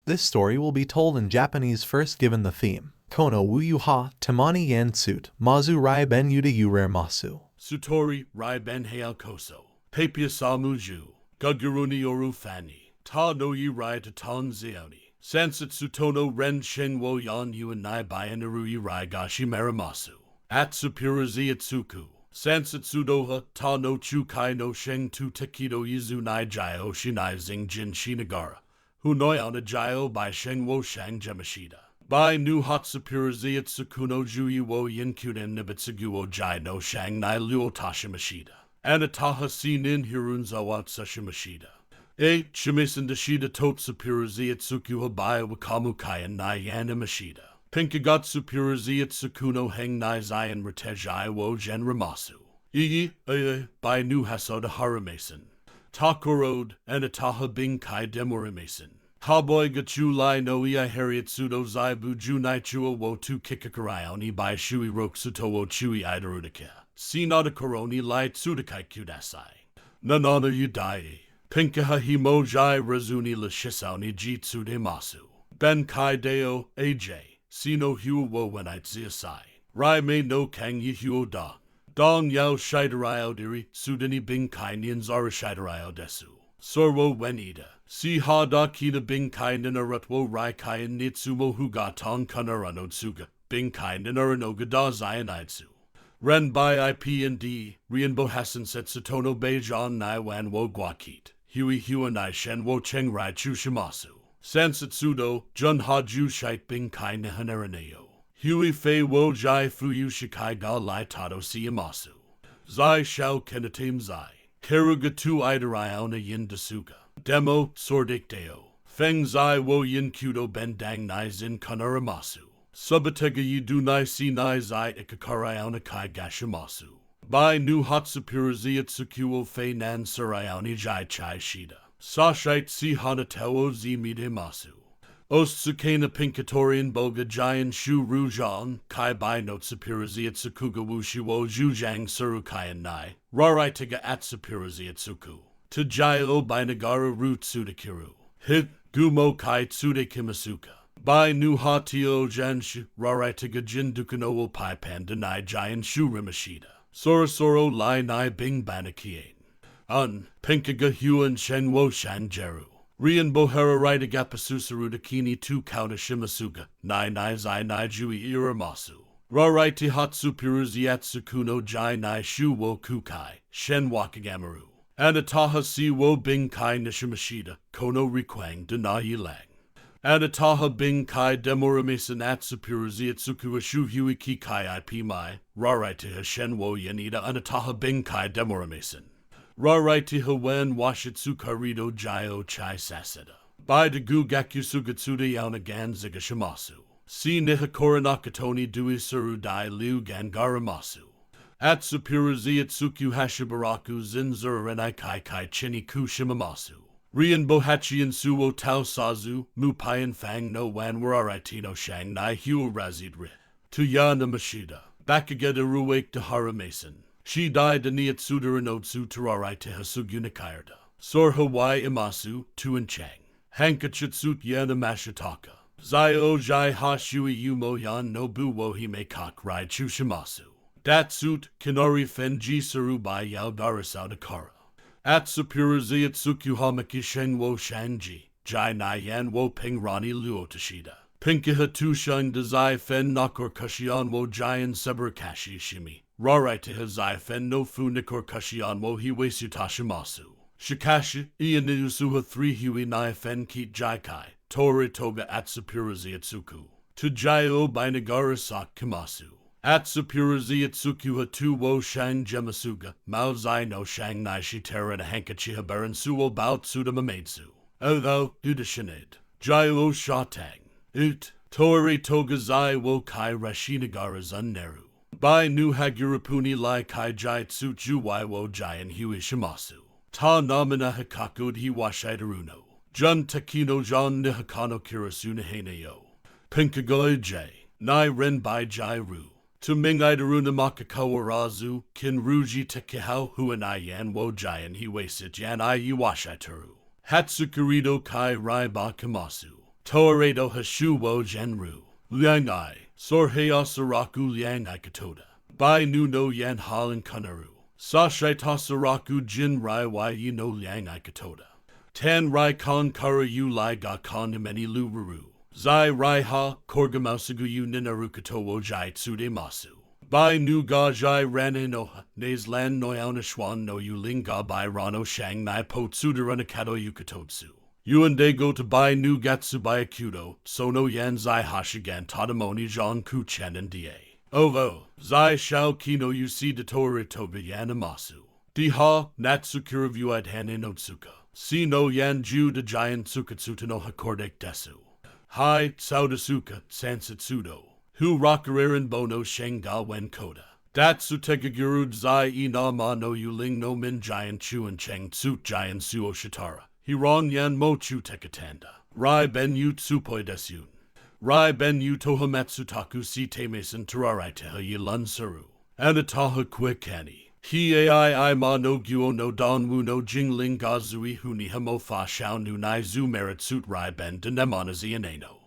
This story will be told in Japanese first given the theme. Kono wuyu ha tamani yan sut, mazu rai ben yuda yure masu. Sutori rai ben heal koso. Papia samuju. Guguruni oru fani. Ta no yi rai to ton zioni. Sansit sutono ren shen wo yan yu and nai bayaneru yi rai gashi maramasu. Atsupurazi itsuku. Sansit sudoha ta no chukai no sheng tu takido yizu nai jio shinai zing jin shinagara. Hunoi on a jio by sheng wo shang gemashida. By nu hatsupurazi itsukuno juyi wo yin kuden nibitsuguo jai no shang nai luo tashimashida. Anataha sinin hirun zawat sashimashida. Shimisan dashida totsupurazi itsuku habaya wakamu kayan nai yanimashida. Pinkagatsu purazi itsukuno heng nai zayan retejai wo gen ramasu. By nu hasoda haramason. Takorode anataha bing kai demorimason. Haboy gachu lai no ia harriet sudo zai buju nai chua wo tu kikakarayoni by shui roksuto wo chui idarudaka. Sinada koroni lai tsudakai kudasai. Nanana yudai. Pinkaha himojai razuni lashisauni jitsude masu. Ben kai deo aj. Sino hu wo wenite ziasai. Rai me no kang yi huo dong. Dong yao shaidarao diri sudani bing kai nian zara shaidarao desu. Sorwo wenida. Si ha da kina bing kai ninarutwo rai kai nitsumo huga tong kanarano tsuga. Bing kai ninaranoga da zionidsu. Ren by IP and D. Rian bohasan set satono beijan nai wan wo guakit. Hui nai shen wo cheng rai chu shimasu. Sansatsudo, Jun ha ju shite bing kai nehaneraneo. Hui fei wo jai fuyu shikai ga lai tato siyamasu. Zai shao kenatim zai. Kerugatu idariona yin dasuka. Demo sordik deo. Feng zai wo yin kudo ben dang nai zin kanaramasu. Subatega yi du nai si nai zai ikakaraona kai gashimasu. Bai nu hatsupurazi itsukuo fei nan saraoni jai chai shida. Sashite si hanateo zi mide masu. Ostsukena pinkatorian boga giant shu rujan, kai bai notsupurazi itsukuga wushi wo jujang surukayan nai, rarai tiga atsupurazi itsuku. Tajai o bai nagara ru tsudakiru. Hit gumo kai tsude kimasuka. Bai nu hatio janshu, rarai tiga jindukano wo pai panda nai giant shu rimashida. Sorosoro lai nai bing banakien. Pinkaga huan shen wo shan jeru. Rian bohera raita gapasusaru dakini tu kauda shimasuga. Nai zai nai jui iramasu. Raraiti hatsu piruziatsu kuno jai nai shu wo kukai. Shen wakagamaru. Anataha si wo bing kai nishimashida. Kono rikwang denayi lang. Anataha bing kai demoramisan atsu piruziatsuku ashu hui ki kai ip mai. Raraiti hashen wo yanida anataha bing kai demoramisan. Raraiti hawen washitsu karido jio chai saseda. Bai de gu gakusugatsuda yaunagan zigashimasu. Si nihakora nakatoni dui suru dai liu gangaramasu. Atsupurazi itsuku hashibaraku zinzur renai kai kai chini kushimamasu. Rian bohachian suwo tau sazu, mupayan fang no wan wararaiti no shang nai hu razid ri. Tuyana mashida. Bakageda ruwake de haramason. She died in the Atsudaranotsu Tararai Tehasugunakayarda. Sor Hawaii Imasu, Tuan Chang. Hankachitsut Yana Mashitaka. Zai o jai ha shui yumo yan nobu wo hime kak rai chushimasu. Datsut Kinori Fenji Saru bai yao darasau dakara. Atsupurazi Atsuku hamaki sheng wo shangji. Jai nai yan wo ping rani luo tashida. Pinkaha tu shang dazai fen nakor kashian wo jayan seber kashi shimi. Rarai tehazai fen no fu nikor kashian wo hiwesu tashimasu. Shikashi, ianiusuha 3 hui nai fen kit jaikai. Tori toga atsupurazi atsuku. To jaio by nagara sak kimasu. Atsupurazi atsuku ha 2 wo shang gemasuga. Mao zai no shang nai shitera na hankachi habaran suwo bao tsuda mameitsu. Although, dudashinid. Jaio shatang. Tori toga zai wo kai rashinagara zunneru. Bai nu hagurapuni lai kai jai tsuju wai wo jayan hui shimasu. Ta namina hikakud hi washaidaruno. Jun takino jan nihakano kirasu niheneyo. Pinkagoi jay. Nai ren bai jai ru. To mingaidaruna makakawarazu. Kin ruji tekihau huanayan wo jayan hi wasit yan I yi washaitaru. Hatsukurido kai rai ba kamasu. Toredo hashu wo genru. Liang I. Sorhei asaraku liang I katoda. Bai nu no yan halin kunaru. Sashai tasaraku jin rai wai yi no liang I katoda. Tan rai kan kara yu lai ga kan meni lururu. Zai rai ha korgamausugu yu ninaru katowo jai tsude masu. Bai nu ga jai ran inoha, nes lan noyauna shwan no yu ling ga bai rano shang nai po tsudara nakato yu katotsu. You and they go to buy new gatsu by akudo, so no yan zai hashigan tadamoni jan kuchen and da. Ovo, zai shao kino you see de toritobi yanamasu. Diha, natsukura view at han in otsuka. Si no yan ju de giant tsukatsuta no hakordek desu. Hai, saudasuka, sansatsudo. Hu rakaririn bono shenga wen koda. Datsu tekaguru zai inama no yuling no min giant chu and cheng tsut giant suo shitara. Hiron yan mochu tekatanda. Rai ben yu tsupoi desyun. Rai ben yu tohamatsu taku si temesan tararai teha yilan saru. Anataha kwekani. Hi ai ma no gyuo no donwu no jingling gazui huni hamo fa shao nu nai zu merit suit rai ben denemanazi aneno.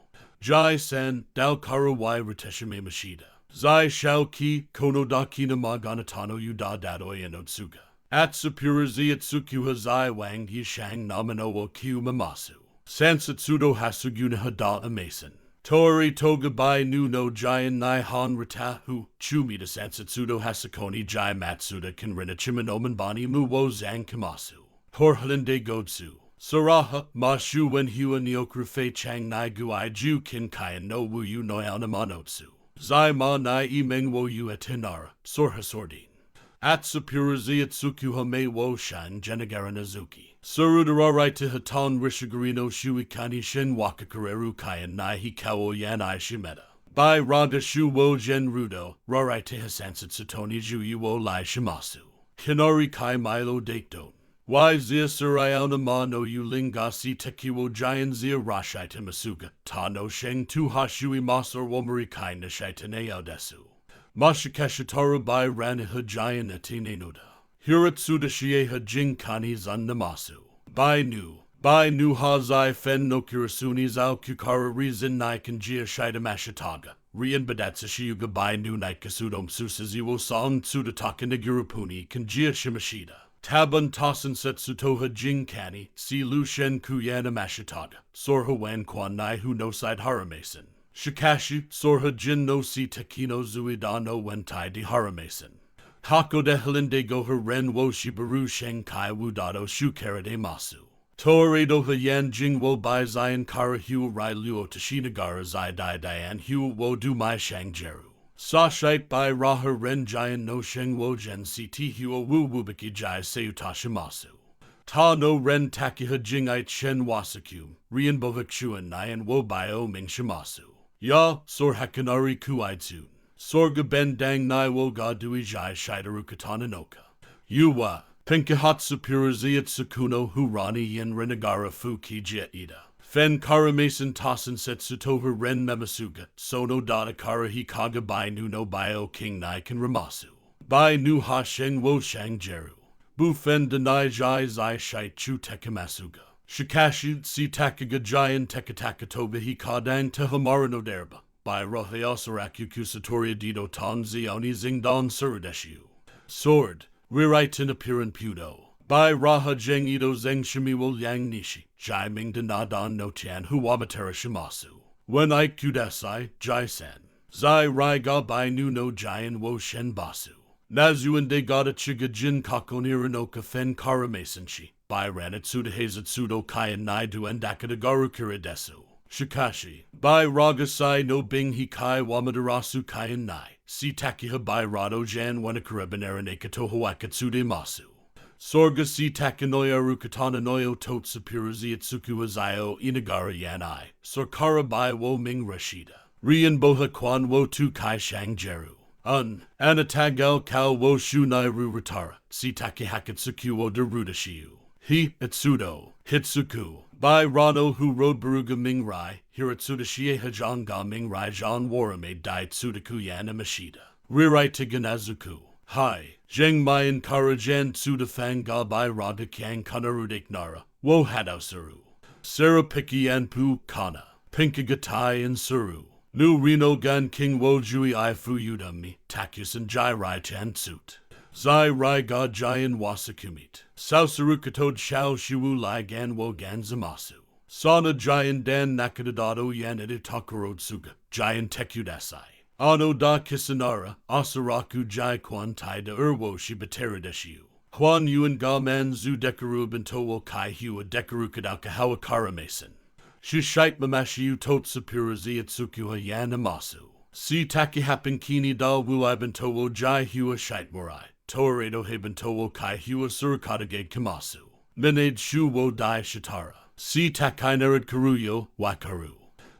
Jai sen dao karu wai riteshime mashida. Zai shao ki kono da kina maganatano yu da dadoi and otsuga. At supurazi at tsukyu hazai wang yishang namano wo kyu mamasu. Sansatsudo hasuguna hada amason. Tori toga bai nu no jayan nai han ritahu. Chumi de sansatsudo hasakoni jai matsuda kanrina chimanoman bani mu wo zang kamasu. Horhlinde godsu. Saraha, mashu when hua neokrufe chang nai guai ju kin kayan no wu yu noyana manotsu. Zai ma nai imeng wo yu at hinara, sorha sordin. At supurazi at tsukyu hame wo shan jenagara nazuki. Surudararai to hatan rishigarino shuikani shin wakakareru kayan nai hikawo yan I shimeta. Bai raga shu wo gen rudo, rarai te hasansat satoni juyu wo lai shimasu. Hinari kai milo dakedon. Why zia surayana ma no yu lingasi tekiwo giant zia rashai te masuga. Ta no sheng tu hashui masor womari kai nashai teneo desu. Mashikashitaru bai raniha giant atine noda. Hiratsuda shieha jinkani zan namasu. Bai nu hazai fen no kirasuni zao kukara rizin nai kanjia shaita mashitaga. Rian badatsa shiuga bai nu nai kasudom susaziwo song tsudataka nagirupuni kanjia shimashida. Taban tasan setsutoha jinkani, si lu shen kuyana mashitaga. Sorha wan kwan nai hu no side haramason. Shikashi, sorha jin no si tekino zuidano wentai di haramason. Hako de helinde goha ren wo shibaru shenkai wudado shukarade masu. Toredo ha yan jing wo bai zayan kara hu rai luo tashinagara zai dai dian hu wo du mai shang jeru. Sashite bai raha ren jayan no sheng wo gen si ti huo wu wubiki jai seutashimasu. Ta no ren takiha jingite shen wasakyu, rian bovakshuan nayan wo bio ming shimasu. Ya, sor hakanari kuaitsun. Sorga ben dang nai wo ga dui jai shidaru katana noka. Yuwa, pinkahatsu purazi at sakuno hurani yen renagara fuki jet ida. Fen karamason tasan setsutoha ren memasuga, sono data kara hikaga bai nu no bio king nai kan ramasu. Bai nu ha sheng wo shang jeru. Bu fen denai jai zai shai chu tekamasuga. Shikashi si takaga giant tekatakatoba hikadang tehamara no derba. By Roheosaraku Kusatoria Dido Tanzi Oni Zingdon Surudeshu. Sword, Riraitin Apiran Pudo. By Raha Jeng Ido Zeng Shimiwo Yang Nishi. Jai Ming Danadan no Tian Huwabatera Shimasu. When I Kudasai, Jai Sen. Zai Rai Ga Bai Nu no Jayan Wo Shen Basu. Nazu and De Gada Chiga Jin Kakoniranoka Fen Karamasenshi. By Ranatsuda Hazatsudo Kayan Naidu and Dakadagaru Kiridesu. Shikashi, by Ragasai no bing hikai wamadarasu kayan nai, si takiha by rado jan wanakarabanarane katohawakatsude masu. Sorga si takanoya rukatana noyo totsapurazi atsuku azayo inagara yanai, sorkara by wo ming rashida. Rian boha kwan wo tu kai shang jeru. Anatagal kao wo shunai ru ratara, si takihakatsuku wo derudashiu. Hi, etsudo, hitsuku. By Rano hu rode Baruga Ming Rai, Hiratsuda Shie Hajan Ga Ming Rai Jan Warame Dai Tsudaku Yana Mashida. Rirai Tiganazuku. Hai, Zheng Mayan Karajan Tsuda Fang Ga Bai Rada Kang Kanarudik Nara, Wo Hadausaru. Sarah Piki Anpu Kana. Pinkagatai and Suru. Nu Reno Gan King Wojui I Fu Udami, Takus and Jai Rai Chansut. Zai Rai God Jayan Wasakumit. Sausurukatod Shao Shiwu Lai Gan Wo Gan Zamasu. Sana Jayan Dan Nakadado Yan Editakuro Tsuga, Jayan Tekudasai. Ano Da Kisanara, Asaraku Jai Kwan Tai De Urwo Shibateradeshiu. Huan Yuan Ga Man Zu Dekaru Bentowo Kai Hua Dekaru Kadaka Hawakara Mason. Shishite Mamashiu Totsapurazi Atsukuha Yan Amasu. Si Taki Happen Kini Da Wuai Bentowo Jai Hua Shite Morai. Toredo Hebentowo Kai Hua Surukadage Kamasu. Menade Shu Wo Dai Shitara. Si Takainerid Karuyo Wakaru.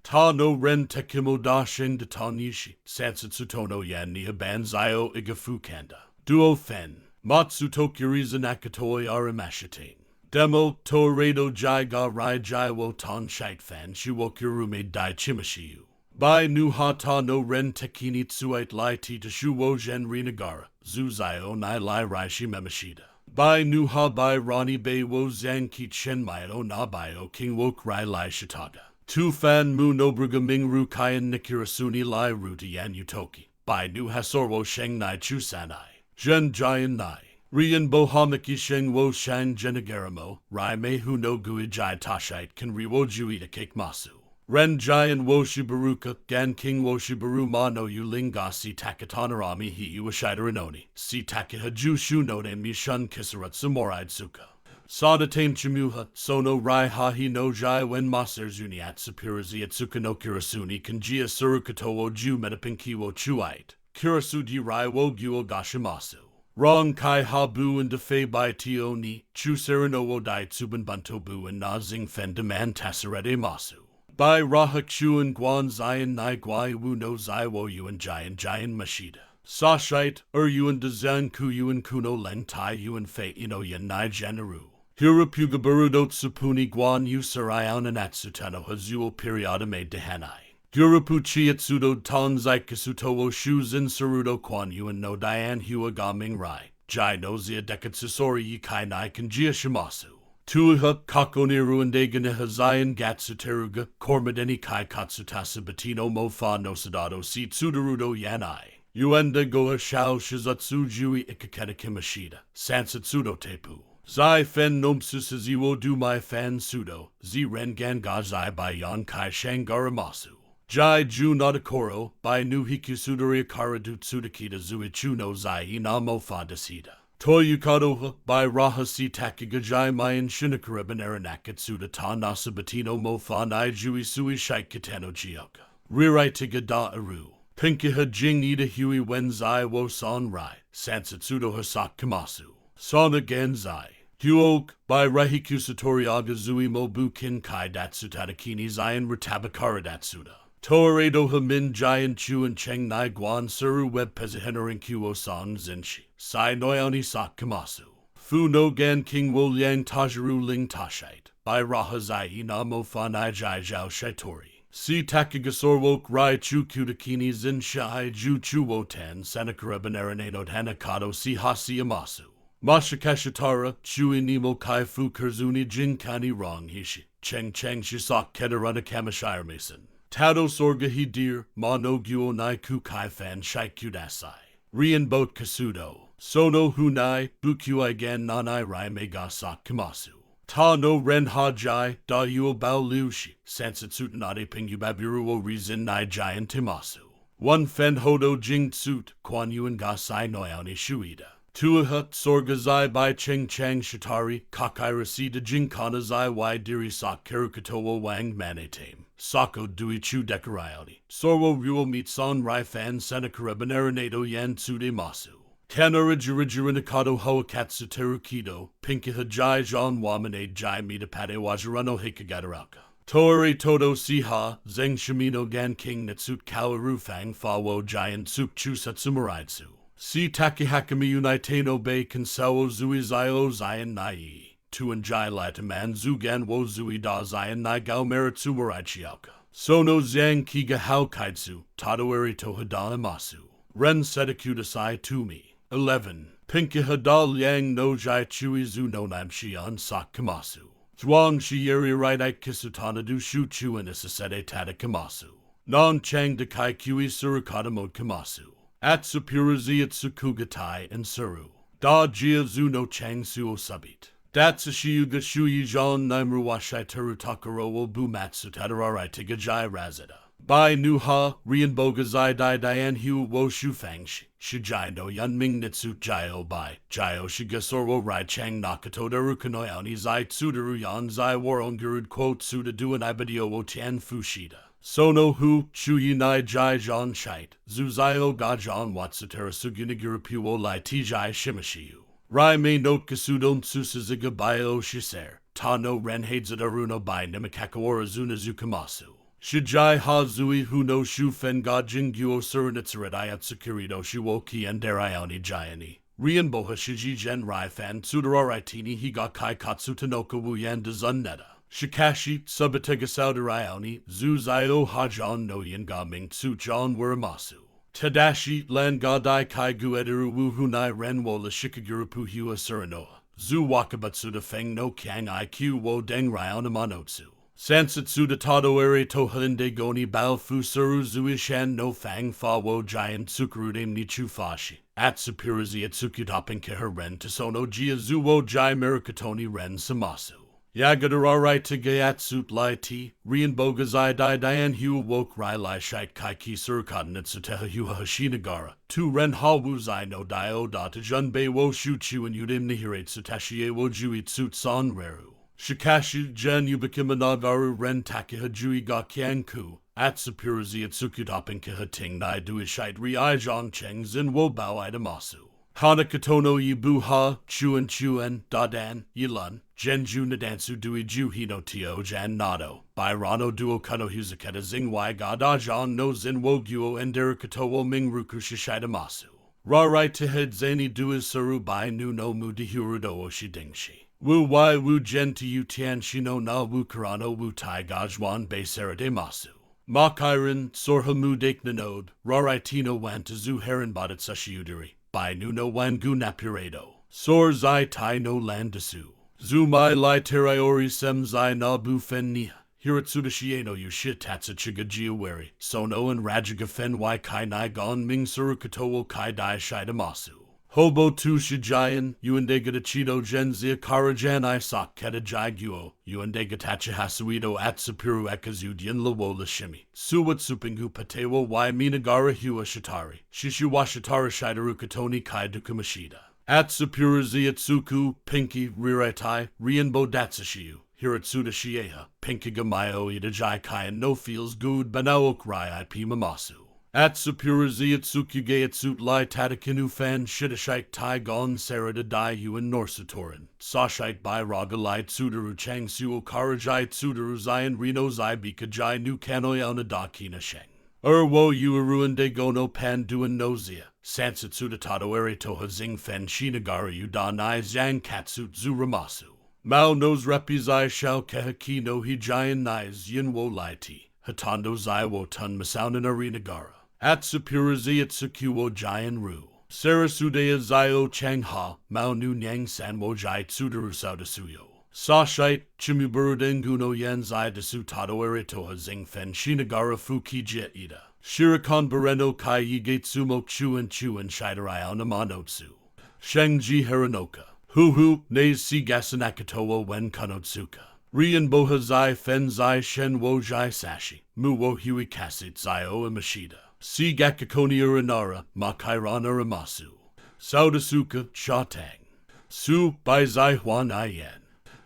Ta no Ren Tekimo Da Shin De Ta Nishi. Sansatsutono Yan Nia Banzayo Igafu Kanda. Duo Fen. Matsu Tokuriza Nakatoi Arimashitane. Demo Toredo Jai Ga Rai Jai Wo Tan Shite Fan Shiwokurume Dai Chimashiu. Bai Nu Hata no Ren Tekini Tsuite Lai Tita Shuwo Gen Rinagara. Zuzayo Nai Lai Raishi Memashida. Bai Nu Ha Bai Rani Bei Wo Zan Ki Chen Maio Na Baio King Wok Rai Lai Shitaga. Tu Fan Mu Nobruga Ming Ru Kayan Nikirasuni Lai Ruti Yan Utoki. Bai Nu Hasorwo Sheng Nai Chusanai. Zhen Jian Nai. Rian Bohamiki Sheng Wo Shang Genagaramo. Rai Me Hu no Gui Jai Tashite Kan Riwo Juita Cake Masu. Ren Jian Woshibaruka, Gan King Woshibaru Ma no Yulinga Si Takatanarami Hi Uashaidaranoni, Si Takahaju Shu no Ne Mishun Kisarat Samorai Tsuka. Sadatain Chimuha, Sono Rai Hahi no Jai Wen Maser Zuniat Sapurazi at Tsukano Kirasuni Kanjia Surukatowo Ju Metapinkiwo Chuite, Kirasudi Rai Wo Guo Gashimasu. Rong Kai Habu and Defei Bai Tio Ni, Chu Serenowo Dai Tsuban Bantobu and Na Zing Fen Demand Tasarete Masu. Bai Rahak Shuan Guan Zion Nai Guai Wu no Zai Wo Yuan Jian Mashida. Sashite, Yuan Dezan Ku Yuan Kuno Len Tai Yuan Fei Ino Yan Nai Janaru. Hirupuga Burudot Supuni Guan Yu Sarayan Anatsutano Hazuo Periada Made Dehanai. Gurupu Chiatsudo Tan Zai Kasutowo Shu Zin Sarudo Kwan Yuan no Dian Hua Gaming Rai. Jai no Zia Dekatsusori Yikai Nai Kanjia Shimasu. Tuha Kakoniru and Degane Hazayan Gatsuteruga, Kormadeni Kai Katsutasa Batino Mofa no Sadado Si Tsudarudo Yanai. Uenda Goa Shao Shizatsu Jui Ikaketa Sansatsudo Tepu. Zai Fen Nomsu Saziwo Du Mai Fan Sudo, Zi Ren Ganga Zai Bai Yan Kai Shangaramasu. Jai Ju Nadakoro, Bai Nu Hikusudari Karadu Tsudakita Zuichu no Zai Inamo Fadasida. Toyukado by Rahasi Takigajai Mayan Shinakaraban Aranakatsuda Ta Nasa Batino Mofa Nai Jui Sui Shaik Kitano Chioka. Rirai Tigada Aru. Pinkiha Jing Ida Hui Wenzai Wo San Rai. Sansatsudo Hasak Kamasu. Sana Genzai. Huok by Rahiku Satoriaga Zui Mobu Kin Kai Datsu Tadakini Zayan Ratabakara Datsuda. Toredo Hamin Giant Chu and Cheng Nai Guan Suru Web Pezahenarin Kuo San Zenshi. Sai Noyani Sak Kamasu. Fu no Gan King Wo Liang Tajaru Ling Tashite. By Rahazai Namo Fanai Jai Zhao Shaitori. Si Takigasor Wok Rai Chu Kudakini Zin Shai Ju Chu Wotan Sanakara Benaranado Hanakado Si Hasi Amasu. Mashakashatara Chui Nemo Kai Fu Kurzuni Jinkani Rong Hishi. Cheng Shisak Kedarana Kamashire Mason. Tado Sorga Hidir, Ma no Guo Nai Ku Kai Fan Shai Kudasai. Rian Boat Kasudo. Sono Hunai, Bukyuai Gan Nanai Rai Megasak Kamasu. Ta no Ren Hajai, Da Yuo Bao Liushi, Sansatsutanade Pingubabiruo Rizin Nai Giant Timasu. One Fen Hodo Jing Tsut, Quan Yuan Gasai Noyani Shuida. Tuaha Sorga Zai Bai Cheng Chang Shitari, Kakai Rasida Jinkana Zai Wai Diri Sak Karukatowo Wang Manetame. Sako Dui Chu Dekarayani. Sorwo Ruo Meet San Rai Fan Senakara Benaranado Yan Tsude Masu. Kanarajirijirinikado Hoakatsu Terukido, Pinkiha Jai Jean Wamane Jai Mitapade Wajarano Hikagaraka. Tori Todo Siha, Zeng Shimino Gan King Natsut Kawaru Fang Fawo Giant Tsuk Chu Satsumaraitsu. Si Takihakami Unitano Bei Kansawo Zui Zio Zion Nai. Tuan Jai Lataman Zugan Wo Zui Da Zion Nai Gao Meritsu Maraichiaka. Sono Zang Kiga Hao Kaitsu, Tadoeri Tohadana Masu. Ren Sedakudasai Tumi. 11. Pinkiha Da Liang no Jai Chui Zu no Nam Shian Sak Kamasu. Zhuang Shieri right I kisutana du shu chu in isasete tada kamasu. Non chang de kai kui surukata mod kamasu. At supurazi at sukugatai and suru. Da jia zu no chang suo subit. Datsushiu ga shuyi jan naimru washai teru takaro wo bumatsu tadararai tigajai razada. Bai nuha, rienboga zai dai dian hu wo shu fangshi. Shijai no yanming nitsu jaio bai. Jaio shigasor wo rai chang nakato darukano yaoni zai tsudaru yan zai waron gurud quote suda duan ibadio wo tian fushida. Sono hu, shuyi nai jai jan shite. Zuzaio ga jan watsutera suguniguru puo lai tijai shimashiu. Rai me no kasudon tsusuziga bio shiser. Ta no ren hadzadaruno bai nimakakawara zuna zukamasu. Shijai ha zui hu no shu fen ga jingyo suranitsuradayat securito shuoki and derayoni jayani. Rian boha shiji jen rai fan tsudarai tini higa kai katsu tanoka wuyan dezunneta. Shikashi subatega saudarayoni zuzaio hajan no yin ga ming tsu jan wuramasu. Tadashi lan ga dai kai guederu wuhunai ren wo la shikaguru puhua suranoa. Zu wakabatsuda feng no kyang iq wo deng ryan amanotsu. Sansatsuda tado ere tohande goni bao fu suru zuishan no fang fa wo giant tsukurude nichu fashi. At supurazi at tsukutapen keher ren tosono jia zuwo jai merikatoni ren samasu. Yagadararai to gayatsut lai ti, rian bogazai dai dian hu woke rai lai shite kaiki surkaden at suteha hua hashinagara. Tu ren ha wuzai no dio data junbei wo shuchu and yudim nihirate sutashie wo jui tsut san reru. Shikashi jen ubikimanagaru ren takiha jui ga kianku. At supurazi at tsukutapen keha ting nai duishite ri ai zhang cheng zin wo bao idamasu. Hanakatono yibuha, chuan, dadan, yilan, genju nadansu dui ju hino tio jan nado, by rano duo kano huzaketa zingwai gada jan no zin wo guo and derikato wo mingruku shishida masu. Rarai tehed zani duis saru bai nu no mu dihurudo o shidingshi. Wu wai wu jen to yu tian shino na wu karano wu tai gajwan bei serade masu. Makairan, sorhamu dek nanode, rarai tino wan to zu heron badat sashiudiri. By nuno wangu napuredo. Sor zai tai no landasu. Zumai lai teraiori sem zai na bufen nia. Hiratsuda shieno yu shit tatsa chigajiawari. Sono and rajiga fen wai kai nai gon ming surukatowo kai dai shidamasu. Hobo tu shijayan, yuandega chido genzia karajan I sak keta jaiguo, yuandega tachahasuido at sapuru ekazudian lawola shimi. Suwat supingu patewo y minagara hua shitari, shishiwa shitara shidarukatoni kai dukamashida. At sapura ziatsuku, pinky, riretai, rienbo datsashiu. Hiratsuda shieha, pinky gamayo idajai kai and no feels good banaok rai I pimamasu. At supurazi at sukuge at sut lai tatakinu fan shidashite tai gon sarada dai yuan norsatoran. Sashite by raga lai tsudaru chang suo karajai tsudaru zayan reno zai bikajai nu kanoi onadakina sheng. Wo yuaruan de gono pan duan nozia. Sansatsuda tato ere toha zing fen shinagara udanai zang katsut zuramasu. Mao nos repi zai shao kehaki no hijayan nais yin wo lai ti. Hatando zai wo tun masaunan arinagara. At supurazi at sukuo jian ru. Sarasudea zio chang ha, mao nu nyang san wo jai tsudaru saudasuyo. Sashite, chimuburu guno yen zai desu tado eritoha zing fen shinagara fuki jet ida. Shirakan bareno kai yigetsumo chuan shidarai onamanotsu. Shengji haranoka. Hu nays si gasanakatowo wen kanotsuka. Rian boha zai fen zai shen wo jai sashi. Mu wo hui kasit zio imashida. Si gakakoni uranara, makairan uramasu. Saudasuka, shatang. Su bai zai huan ayen.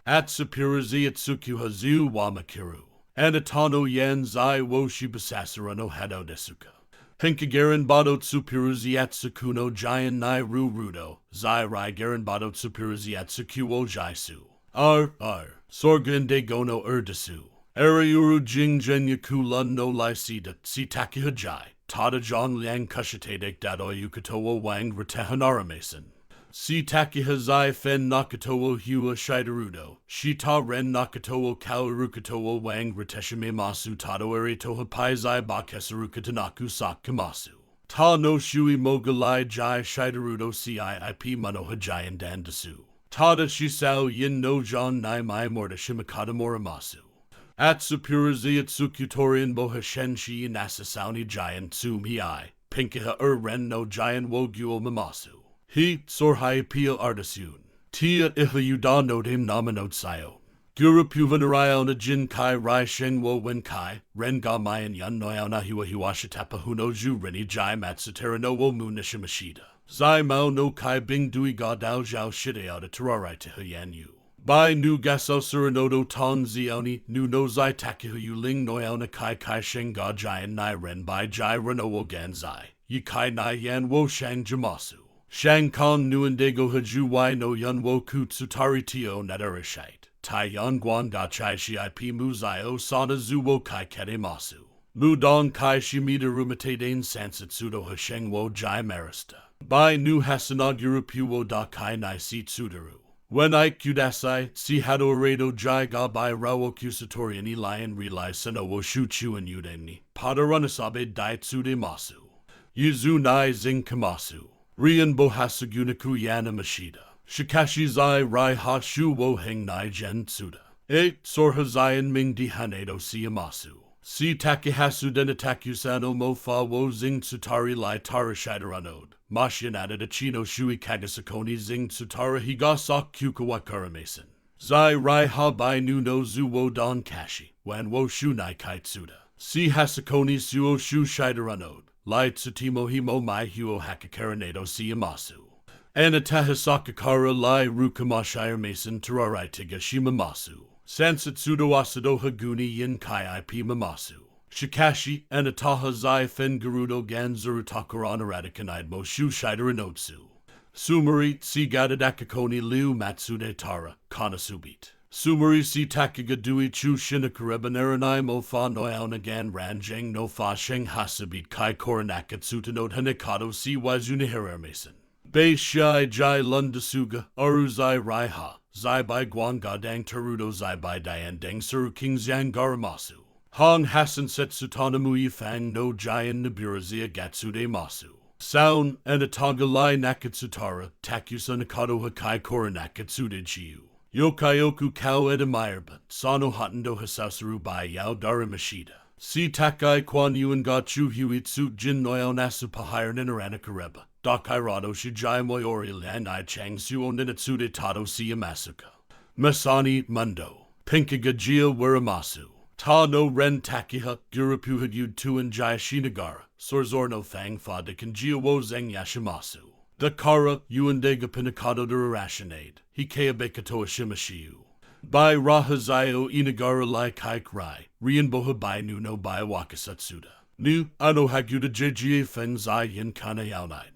At supurazi at suku hazu wamakiru. Anatano yen zai wo shibasasara no hado desuka. Hinkagaran badot supurazi at sukuno giant nai ru rudo. Zai rai garan badot supurazi at sukuo jaisu. Ar. Sorgan de gono urdasu. Ariuru jing jen yakulan no lysida, si taki hajai. Tada John Liang Kushatadek Dado Yukatowo Wang Ratahanara Mason. Si Taki Hazai Fen Nakatowo Hua Shidarudo. Shita Ren Nakatowo Kawarukatowo Wang Rateshime Masu Tado Eri Toha Paizai Bakesarukatanaku Sak Kamasu. Ta no Shui Mogalai Jai Shidarudo CIIP Mano Hajayan Dandasu. Tada shisao yin no jan nai mai morta shimakata moramasu. Atsupurazi atsukutorian bohashen shi nasasauni giant tsum hi. Pinkiha ren no giant woguo mamasu. He sorhai pia artisun. Tia iha yuda notim namanot sayo. Guru puvanarayo na jin kai rai sheng wo wen kai. Ren ga mayan yun noyana hiwa hiwashitapa huno ju reni jai matsutera no wo mu nishimashida. Zai mao no kai bing dui ga dao zhao shide out of terarai to yan yu. Bai nu gaso suranodo ton zioni, nu no zai takihu yu ling noyona kai kai sheng ga jian nai ren bai jai reno wo gan zai. Yi kai nai yan wo shang jamasu. Shang Kong Nuandego Haju Wai no Yun Wo Kutsutari Tio Nadarishite. Tai Yun Guan Ga Chai Shi IP Muzayo Sana Zuwo Kai Kete Masu. Mu Dong Kai Shimida Rumate Dain Sansatsudo Hasheng Wo Jai Marista. Bai Nu Hasanaguru Puwo Da Kai Nai Si Tsudaru. When I Kudasai, si Hado Redo Jai Ga Bai Rawo Kusatori and Elian Relai Seno Wo Shuchu and Udemni. Padaranasabe Dai Tsude Masu. Yuzu Nai Zing Kamasu. Rian Bohasaguniku Yana Mashida. Shikashi Zai Rai Ha Shu Wo Heng Nai Jen Tsuda. E Sorha Zayan Ming Di Hanedo Siyamasu. Si Takihasu Denatakusano Mofa Wo Zing Tsutari Lai Tara Shidaranode. Mashinada de Chino Shui Kagasakoni Zing Tsutara Higasak Kukawakara Mason. Zai Rai Ha Bai Nu No Zu Wo Don Kashi. Wan Wo Shu Nai Kaitsuda. Si Hasakoni Suo Shu Shidaranode. Lai Tsutimo Himo Mai Huo Hakakaranado Siyamasu. Anatahasakakara Lai Rukamashire Mason Tararai Tigashima Masu. Sansatsudo Asado Haguni Yin Kai IP Mamasu. Shikashi Anataha Zai Fen Garudo Ganzuru Takarana Radikanaid Moshu Shider Inotsu. Sumari Sigadadakakoni Liu Matsude Tara Kanasubit. Sumari si Takagadui Chu Shinakareba Naranai Mofa Noyaonagan Ranjang no Fa Sheng Hasabit Kai Koronakatsutanot Hanekado si Wazunihira Mason. Bei Shai Jai Lundasuga Aruzai Raiha Zai Bai Guan Gadang Tarudo Zai Bai Dian Deng Suru King Zhang Garamasu. Hong Hasan Setsutana Mui Fang no Jayan Niburazia Gatsude Masu. Sound Anataga Lai Nakatsutara Takusa Nakado Hakai Koronakatsude Chiyu. Yokayoku Kao Edamirba, Sano Hatando Hasasuru Bai Yao Darimashida. Si Takai Kwan Yuan Ga Chu Huitsu Jin Noyo Nasu Pahir Ninaranakareba. Dakairado Shijai Moyori Lan I Chang Suo Ninatsude Tato Siyamasuka. Masani Mundo. Pinkagajia Wiramasu. Ta no Ren Takiha, Gurapu Hagyud Tuan Jai Shinagara. Sorzorno Fang Fada Kanjia Wo Zeng Yashimasu. Dakara, Yuandega Pinakado Durarashinade, Hikea Bekatoa Shimashiu. Bai Rahazayo Inagara Lai Kaik Rai, Rian Boha Bai Nuno Bai Wakasatsuda. Nu, Ano Haguda JGA Fen Zai Yin Kana Yaunide.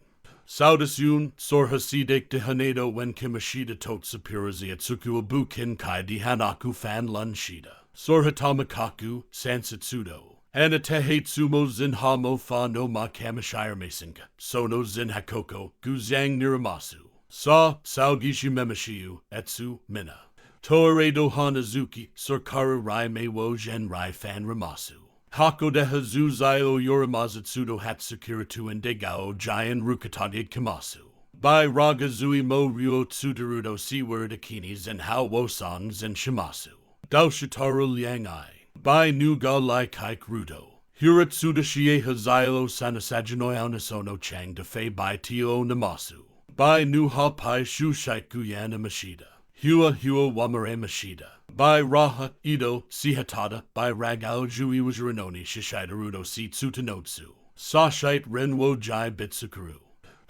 Saudasun, Sorha Sidek de Hanedo Wen Kimashida Tot Sapurazi at Tsukuabu Kin Kai di Hanaku Fan Lun Shida. Sorha Tamakaku, Sansatsudo. Anatehetsumo Zinha Mo Fa no Ma Kamashire Masinka, Sono Zin Hakoko, Guzang Niramasu, Sa, Salgishi Memashiu, Etsu, Mina. Toredo Hanazuki, Sorkara Rai Mewo Gen Rai Fan Ramasu. Hako de Hazu Zayo Yoramazatsudo Hatsukiratu and Degao Giant Rukatagi Kamasu. By Ragazui Mo Ryo Tsudarudo Seaward Akinis and Hao Wosangs and Shimasu. Daoshitaru Liangai. By Nuga Lai Kaik Rudo. Hiratsuda Shie Hazailo Sanasajinoy Onisono Chang de Fei Bai Tio Namasu. By Nuha Pai Shu Shaiku Yana Mashida. Hua Wamare Mashida. By Raha Ido Sihatada. By Ragao Jui Wajranoni Shishaidarudo Si Tsutanotsu. Sashite Renwo Jai Bitsukuru.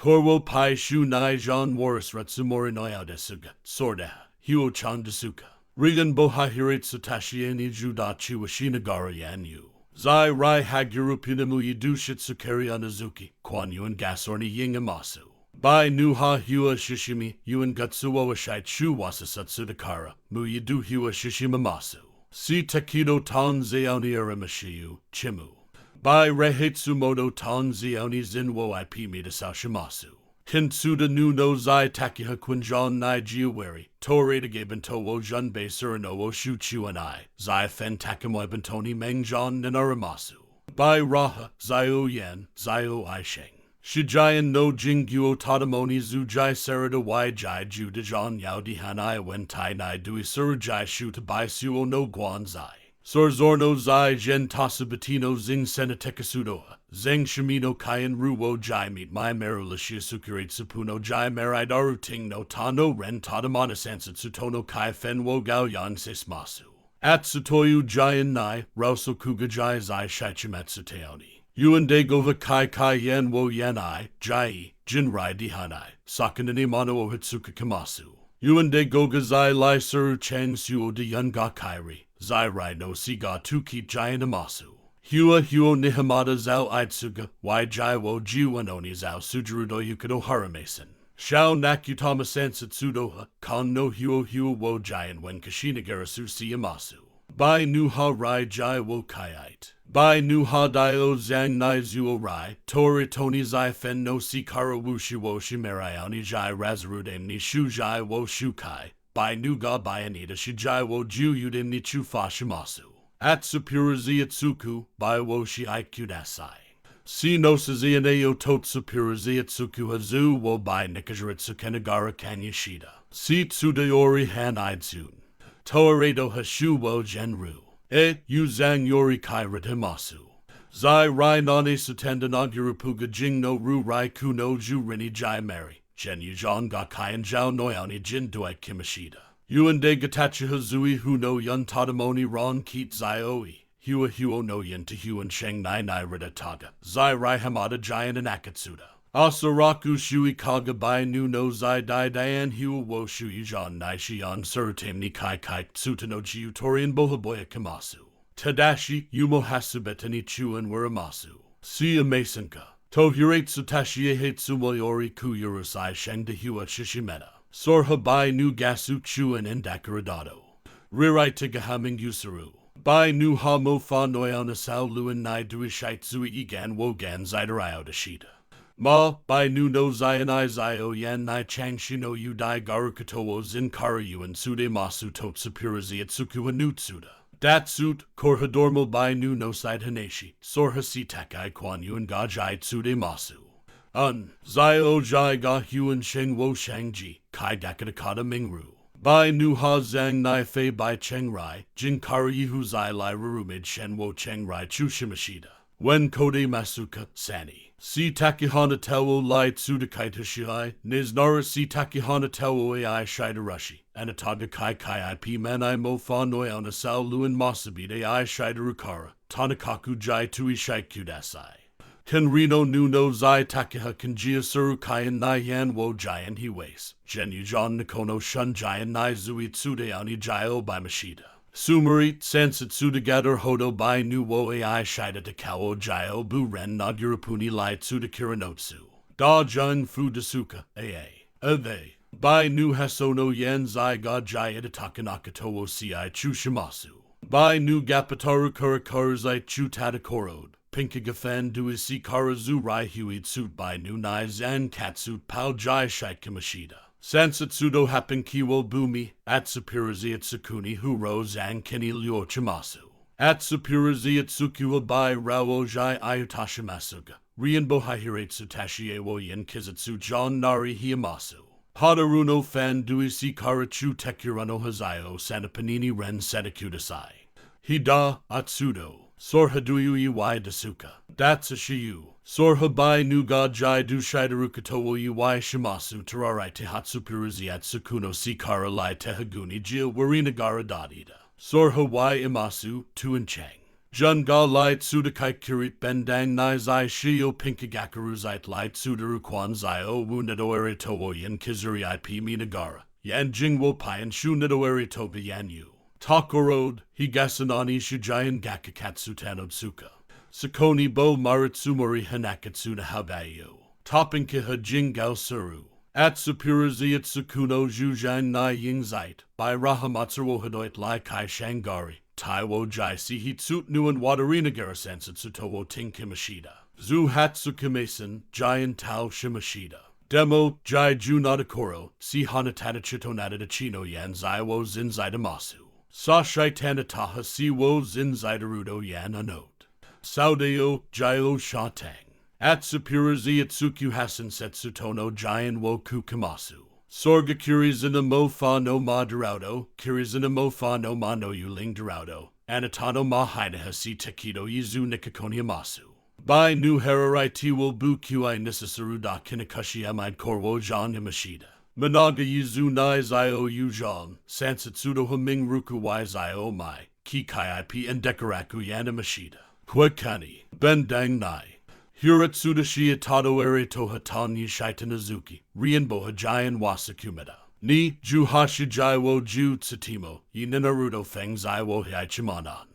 Horwo Pai Shu Nai Jan Waris Ratsumori Noyadesuga. Sorda. Huo Chandasuka. Rigan Bohahirit Satashieni Judachi Washinagara Yanyu. Zai Rai Haguru Pinamu Yidushit Sukari Anazuki. Kwan Yuan Gasorni Yingamasu. Bai Nuha Hua Shishimi. Yuan Gutsuwa Washite Shu Wasasatsudakara. Mu Yidu Hua Shishimamasu. Si Takido Tan Zeoni Aramashiu. Chimu. Bai Rehetsumodo Tan Zeoni Zinwo IP Midasashimasu. Kintsuda nu no zai takiha quinjan nai jiwari, tore de gaben wo junbei surano wo shuchu and I, zai fen takamoy bentoni mengjan ninaramasu. Bai raha, zayo yen, zayo I sheng. Shijian no Jingguo Tadamoni Zujai Sarada Wai Jai Ju Dejan Yao Dihanai Wen Tai Nai Dui Surjai Shu Tabai Suo no Guan Zai. Sorzorno Zai Gen Tasabatino Zing Senatekasudoha. Zeng Shimino Kayan Ruwo Jai Meet Mai Merulishia Sukurate Sapuno Jai Merai Daru Ting no Tano Ren Tadamana Sansit Sutono Kai Fenwo Gao Yan Sesmasu. At Sutoyu Jayan Nai, Rauso Kuga Jai Zai Shichimatsu Teoni. Yuan Degova Kai Kai Yan Wo Yanai, Jai, Jinrai Dihanai, Sakanani Mono Ohitsuka Kamasu. Yuan Degoga Zai Lai Suru Chang Suo de Yunga Kairi, Zai Rai no Siga Tuki Jayan Amasu. Hua Huo Nihamada Zao Aitsuga, Wai Jai Wo Jiwanoni Zao Sujurudo Yukado Haramason. Shao Nakutama Sansit Sudoha, Kan no Huo Huo Wo Jayan Wen Kashinagarasu Siyamasu. Bai Nu Ha Rai Jai Wo Kaiite. Bai Nu Ha Dio Zang Nai Zuo Rai, Tori Toni Zai Fen no Sikara Wushi Wo Shimerayani Jai Razarudem Ni Shu Jai Wo Shukai. Bai Nu Ga Bai Anita Shijai Wo Ju Udem Ni Chu Fa Shimasu. At Supurazi Atsuku, Bai Wo Shi Aikudasai. Si no Sazianeo Tot Supurazi Atsuku Hazu Wo Bai Nikajaritsu Kenagara Kanyashida. Si Tsudeori Han Idsun. Toredo Hashu Wo Genru. Yu Zang Yori Kairat Himasu. Zai Rai Nane Sutenda Nagirapuga Jing no Ru Rai Kuno Ju Rini Jai Mary. Gen Yujan Ga Kai and Jiao Noyani Jin Duai Kimishida. Yuan de Gatachi Hazui Hu no Yun Tadamoni Ron Keat Zaioi. Hua Huo no Yin to Huan Sheng Nai Nai Ridataga. Zai Rai Hamada Giant and Akatsuda. Asaraku Shui Kaga Bai Nu no Zai Dai Dian Hua Wo Shui Jan Nai Shian Surtem Ni Kai Kai Tsutano Jiu Torian Bohaboya Kamasu. Tadashi Yumo Hasubetani Chuan Waramasu. Sia Masonka. Tohurate Sutashi Hitsumoyori Kuyurusai Sheng de Hua Shishimeta. Sorha Bai Nu Gasu Chuan and Dakaradado. Rirai Tigahaming Yusuru. Bai Nu Ha Mo Fa Noyana Sao Luan Nai Duishaitsui Igan Wogan Zidarayo Dashida. Ma, Bai Nu no Zayanai Zayo Yan Nai Chang Shino Yu Dai Garukatowo Zin Karayu and Sude Masu Totsupurazi Atsuku Nutsuda. Datsut, Korhadormo Bai Nu no Side Haneshi, Sorha Sitakai Kwan Yu and Gajai Tsude Masu. Zayo Jai Ga Huan Sheng Wo Shangji, Kai Dakatakata Mingru. Bai Nu Ha Zhang Nai Fei Bai Cheng Rai, Jin Kari Hu Zai Lai Rurumid Shen Wo Cheng Rai Chushimashida. Wen Kode Masuka, Sani. Si Takihana Tewo Lai Tsudakai Shihai, Niznara Si Takihana Tewo Ai Shidarashi, Anataga Kai Kai IP Manai Mo Fa Noyana Sao Luan Masabide Ai Shidarukara, Tanakaku Jai Tui Shaikudasai. Kenrino nu no Zai Takiha Kenjia Suru Kayan Nai Yan Wo Jayan Hiways, Gen Yujan Nikono Shun Jayan Nai Zui Tsudeani Jayo by Mashida. Sumari Sansatsuda Gather Hodo Bai Nu Wo Ai Shida Takao Jayo Bu Ren Nagurapuni Lai Tsuda Kiranotsu. Da Jung Fu Dasuka, Ave. Bai Nu Hasono Yan Zai Ga Jaya Takanakatowo Si Chushimasu. Bai Nu Gapataru Kurakar Zai Chu Tadakorod. Pinkagafan Duisi Karazu Rai Huid Suit Bai Nu Nai Zan Katsut Pao Jai Shaikamashida. Sansatsudo Happen Kiwo Bumi, at Supurazi at Sukuni Huro Zang Keni Lyo Chimasu. At Supurazi at Sukuwa Bai Rawo Jai Ayutashimasuga. Rian Bohahirate Sutashi Ewo Yen Kizatsu John Nari Hiyamasu. Hadaruno Fan Duisi Karachu Tekurano Hazayo Sanapanini Ren Setakudasai. Hida Atsudo. Sorhaduyu Iwai Dasuka. Datsashiyu. Sorhabai Nuga Jai Du Shidarukatowo Iwai Shimasu Tararai Tehatsupuruzi at Sukuno Sikara Lai Tehaguni Jil Warinagara Dadida. Sorhawai Imasu Tuan Chang. Junga Lai Tsudakai Kurit Bendang Nai Zai Shio Pinkagakaruzite Zait Lai Tsudaru Kwan Zaio Wunado Towo Yan Kizuri IP Minagara. Yan Jingwo Payan Shu Nidoeri Toba Yanyu. Takorod, Higasanani Shujayan Gakakatsu Tanobsuka. Sakoni Bo Maritsumori Hanakatsuna Habayo. Topinkiha Jingao Suru. At Supurazi at Sukuno Jujan Nai Ying Zait. By Rahamatsu Hadoit Lai Kai Shangari. Taiwo Jai Si Hitsut Nuan Wadarina Garasensit Sutowo Tinkimashida. Zu Hatsukimasen, Giant Tao Shimashida. Demo, Jai Junadakoro, Si Hanatata Chitonata Chino Yan Zaiwo Zin Zaidamasu. Sashai Tanataha Si Wo Zin Zaidarudo Yan Anode. Saudeo Jailo Shatang. Atsupurazi Atsuku Hasen Setsutono Giant wo Kukamasu. Sorga Kurizina Mofa no Ma Dorado, Kurizina Mofa no Ma no Yuling Dorado, Anatano Ma Hinahasi Takido Yizu Nikakonyamasu. By New Herarai Tiwo Bukyui Nisasaruda Kinakashi Amide Korwo Jan Yamashita. Managa Yizu Nai Zio Yujong, Sansatsudo Huming Rukuwai Zio Mai, Kikai IP and Dekaraku Yanamashita. Kwekani, Bendang Nai. Hiratsuda Shiatado Ere Tohatan Yishaitanazuki, Rienbo Hajayan Wasakumeda. Ni Juhashi Jaiwo Ju Tsutimo, Yininarudo Feng Zaiwo Haichimanan.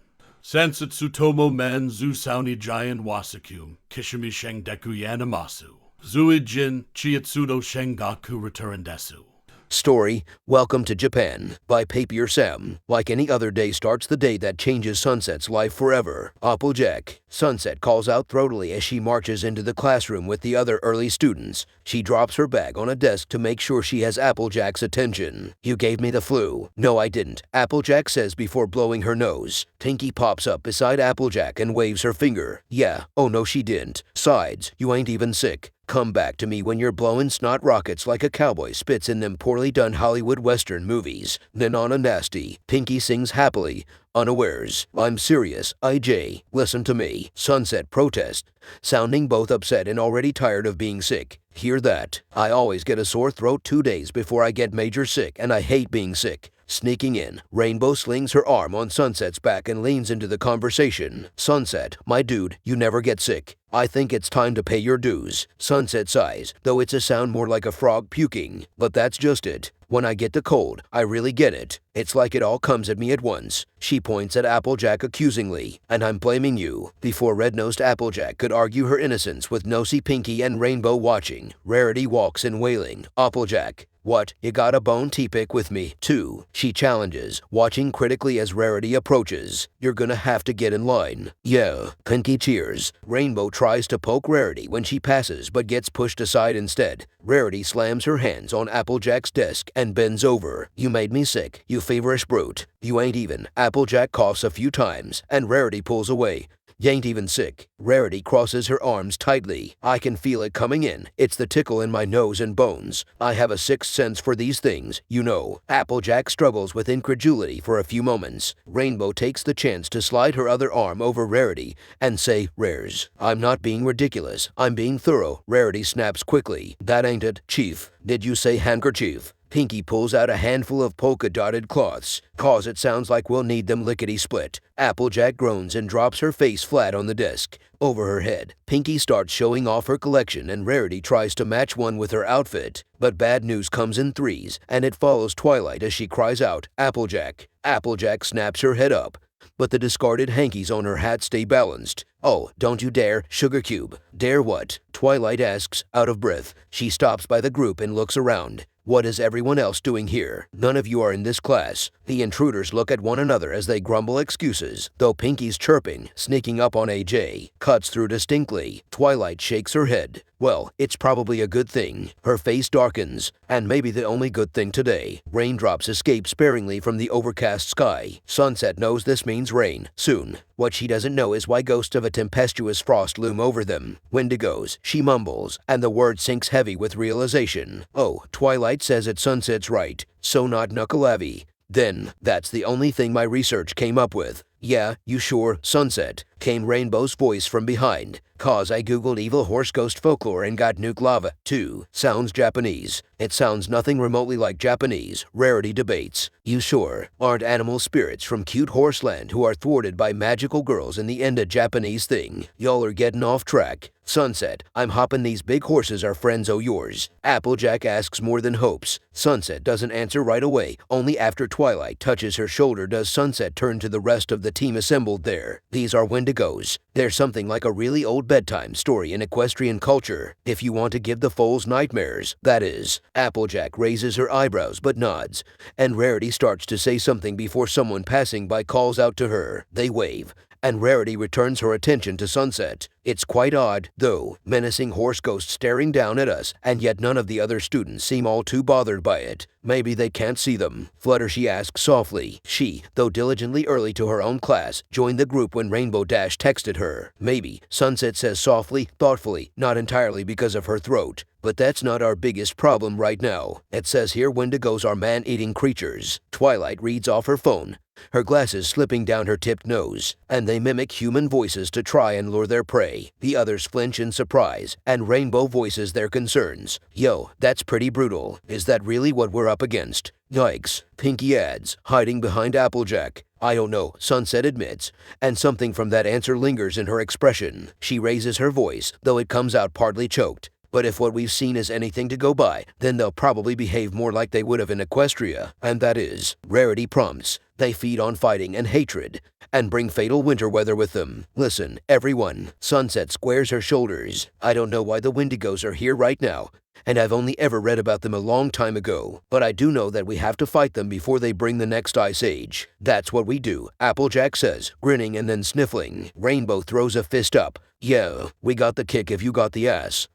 Sansatsutomo Man Zu Sauni Giant Wasakum, Kishimi Sheng Deku Yanamasu. Zui Jin Chiatsudo Shengaku Return Desu. Story, Welcome to Japan, by Papier Sam. Like any other day starts the day that changes Sunset's life forever. Applejack. Sunset calls out throatily as she marches into the classroom with the other early students. She drops her bag on a desk to make sure she has Applejack's attention. You gave me the flu. No, I didn't, Applejack says before blowing her nose. Tinky pops up beside Applejack and waves her finger. Yeah, oh no she didn't. Sides, you ain't even sick. Come back to me when you're blowing snot rockets like a cowboy spits in them poorly done Hollywood Western movies. Then on a nasty, Pinky sings happily, unawares. I'm serious, IJ. Listen to me. Sunset protest, sounding both upset and already tired of being sick. Hear that? I always get a sore throat 2 days before I get major sick, and I hate being sick. Sneaking in, Rainbow slings her arm on Sunset's back and leans into the conversation. Sunset, my dude, you never get sick. I think it's time to pay your dues. Sunset sighs, though it's a sound more like a frog puking. But that's just it. When I get the cold, I really get it. It's like it all comes at me at once. She points at Applejack accusingly, and I'm blaming you. Before red-nosed Applejack could argue her innocence with Nosy Pinky and Rainbow watching, Rarity walks in wailing. Applejack. What, you got a bone tea-pick with me, too? She challenges, watching critically as Rarity approaches. You're gonna have to get in line. Yeah. Pinky cheers. Rainbow tries to poke Rarity when she passes but gets pushed aside instead. Rarity slams her hands on Applejack's desk and bends over. You made me sick, you feverish brute. You ain't even. Applejack coughs a few times, and Rarity pulls away. You ain't even sick. Rarity crosses her arms tightly. I can feel it coming in. It's the tickle in my nose and bones. I have a sixth sense for these things, you know. Applejack struggles with incredulity for a few moments. Rainbow takes the chance to slide her other arm over Rarity and say, Rares. I'm not being ridiculous. I'm being thorough. Rarity snaps quickly. That ain't it, Chief. Did you say handkerchief? Pinky pulls out a handful of polka-dotted cloths. Cause it sounds like we'll need them lickety-split. Applejack groans and drops her face flat on the desk. Over her head, Pinky starts showing off her collection and Rarity tries to match one with her outfit. But bad news comes in threes, and it follows Twilight as she cries out, Applejack. Applejack snaps her head up, but the discarded hankies on her hat stay balanced. Oh, don't you dare, Sugar Cube. Dare what? Twilight asks, out of breath. She stops by the group and looks around. What is everyone else doing here? None of you are in this class. The intruders look at one another as they grumble excuses, though Pinky's chirping, sneaking up on AJ, cuts through distinctly. Twilight shakes her head. Well, it's probably a good thing. Her face darkens, and maybe the only good thing today. Raindrops escape sparingly from the overcast sky. Sunset knows this means rain, soon. What she doesn't know is why ghosts of a tempestuous frost loom over them. Wendigos, she mumbles, and the word sinks heavy with realization. Oh, Twilight says it Sunset's right, so not Knuckleavy. Then, that's the only thing my research came up with. Yeah, you sure, Sunset, came Rainbow's voice from behind. Cause I googled evil horse ghost folklore and got nuke lava, too. Sounds Japanese. It sounds nothing remotely like Japanese, Rarity debates. You sure? Aren't animal spirits from cute horse land who are thwarted by magical girls in the end a Japanese thing? Y'all are getting off track. Sunset, I'm hopping these big horses are friends o' yours. Applejack asks more than hopes. Sunset doesn't answer right away. Only after Twilight touches her shoulder does Sunset turn to the rest of the team assembled there. These are Wendigos. They're something like a really old bedtime story in equestrian culture. If you want to give the foals nightmares, that is. Applejack raises her eyebrows but nods, and Rarity starts to say something before someone passing by calls out to her. They wave, and Rarity returns her attention to Sunset. It's quite odd, though, menacing horse ghosts staring down at us, and yet none of the other students seem all too bothered by it. Maybe they can't see them. Fluttershy asks softly. She, though diligently early to her own class, joined the group when Rainbow Dash texted her. Maybe, Sunset says softly, thoughtfully, not entirely because of her throat. But that's not our biggest problem right now. It says here Wendigos are man-eating creatures. Twilight reads off her phone, her glasses slipping down her tipped nose, and they mimic human voices to try and lure their prey. The others flinch in surprise, and Rainbow voices their concerns. Yo, that's pretty brutal. Is that really what we're up against? Yikes. Pinky adds, hiding behind Applejack. I don't know, Sunset admits, and something from that answer lingers in her expression. She raises her voice, though it comes out partly choked. But if what we've seen is anything to go by, then they'll probably behave more like they would have in Equestria, and that is, Rarity prompts. They feed on fighting and hatred, and bring fatal winter weather with them. Listen, everyone. Sunset squares her shoulders. I don't know why the Wendigos are here right now, and I've only ever read about them a long time ago, but I do know that we have to fight them before they bring the next ice age. That's what we do, Applejack says, grinning and then sniffling. Rainbow throws a fist up. Yeah, we got the kick if you got the ass.